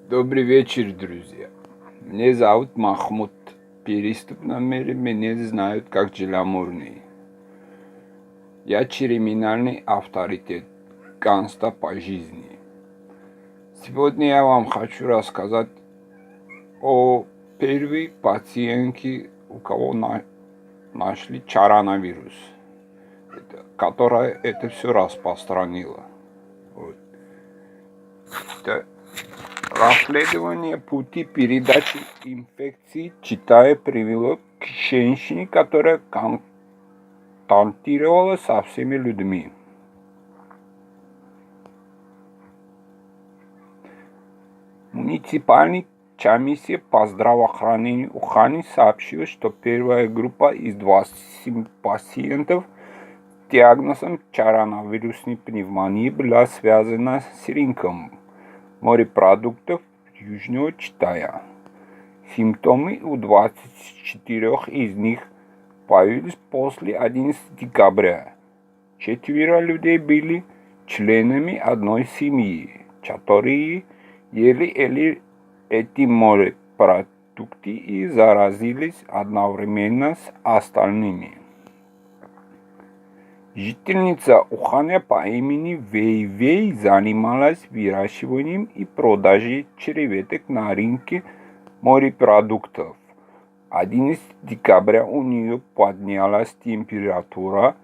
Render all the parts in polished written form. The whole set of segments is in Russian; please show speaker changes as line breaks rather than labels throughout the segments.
Добрый вечер, друзья. Меня зовут Махмуд. Переступно меня знают как Джеламурный. Я криминальный авторитет, гангста по жизни. Сегодня я вам хочу рассказать о первой пациентке, у кого нашли коронавирус, которая это все распространила. Вот. Это расследование пути передачи инфекции в Китае привело к женщине, которая контактировала со всеми людьми. Муниципальная комиссия по здравоохранению Ухани сообщила, что первая группа из 27 пациентов с диагнозом коронавирусной пневмонии была связана с рынком морепродуктов Южного Китая. Симптомы у 24 из них появились после 11 декабря. 4 людей были членами одной семьи, которые ели эти морепродукты и заразились одновременно с остальными. Жительница Уханя по имени Вэй Вэй занималась выращиванием и продажей креветок на рынке морепродуктов. 11 декабря у нее поднялась температура.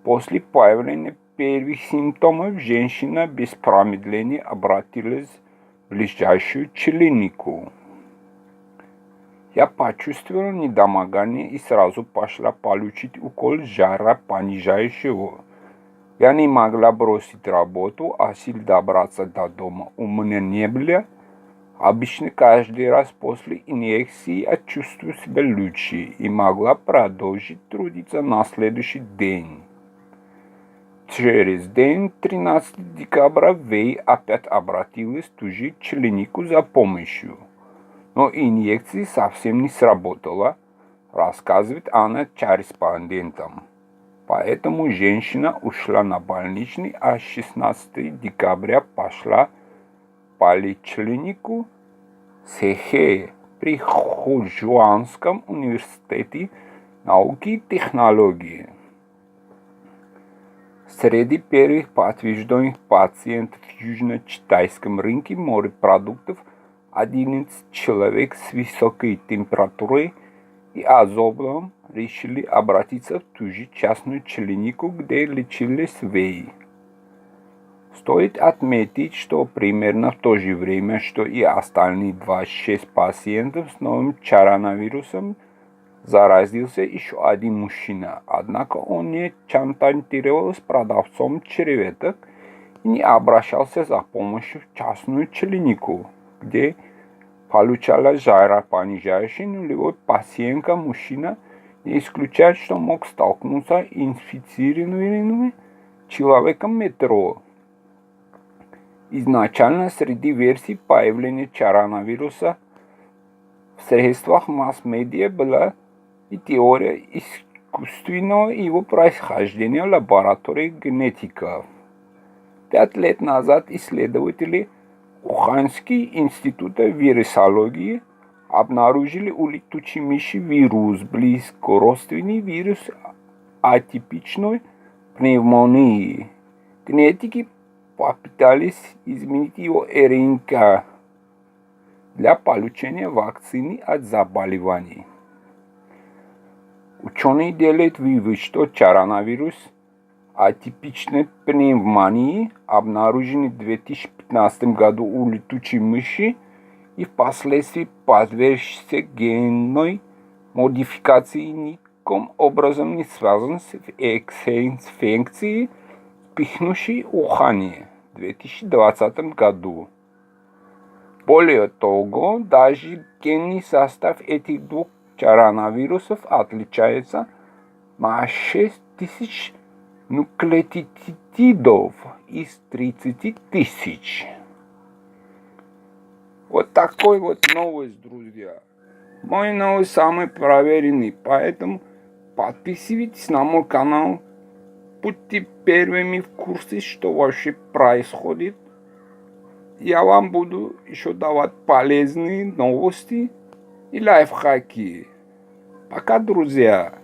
После появления первых симптомов женщина без промедления обратилась в ближайшую клинику. Я почувствовала недомогание и сразу пошла получить укол жаропонижающего. Я не могла бросить работу, а сил добраться до дома у меня не было. Обычно каждый раз после инъекции я чувствую себя лучше и могла продолжить трудиться на следующий день. Через день, 13 декабря, Вэй опять обратилась в ту же клинику за помощью. Но инъекция совсем не сработала, рассказывает она корреспондентам. Поэтому женщина ушла на больничный, а 16 декабря пошла в поликлинику Сэхэ при Худжуанском университете науки и технологий. Среди первых подтвержденных пациентов в южно-китайском рынке морепродуктов 11 человек с высокой температурой и озобом решили обратиться в ту же частную клинику, где лечились Вэй. Стоит отметить, что примерно в то же время, что и остальные 26 пациентов с новым коронавирусом, заразился еще один мужчина, однако он не контактировал с продавцом креветок и не обращался за помощью в частную клинику, где получала жаропонижающий нулевой пациентка мужчина, не исключает, что мог столкнуться с инфицированным человеком в метро. Изначально среди версий появления коронавируса в средствах масс-медиа была и теория искусственного его происхождения в лаборатории генетиков. 5 лет назад исследователи Уханьский института вирусологии обнаружили у летучей мыши вирус, близко родственный вирус атипичной пневмонии. Генетики попытались изменить его РНК для получения вакцины от заболеваний. Ученые делают вывод, что коронавирус атипичной пневмонии, обнаруженный в 2015 году у летучей мыши и впоследствии подвергся генной модификации, никаким образом не связан с инфекцией, вспыхнувшей в Ухане в 2020 году. Более того, даже генный состав этих двух коронавирусов отличается на 6000 нуклеотидов из 30 тысяч. Вот такой вот новость, друзья. Мой новость самый проверенный, поэтому подписывайтесь на мой канал. Будьте первыми в курсе, что вообще происходит я вам буду еще давать полезные новости и лайфхаки. Пока, друзья!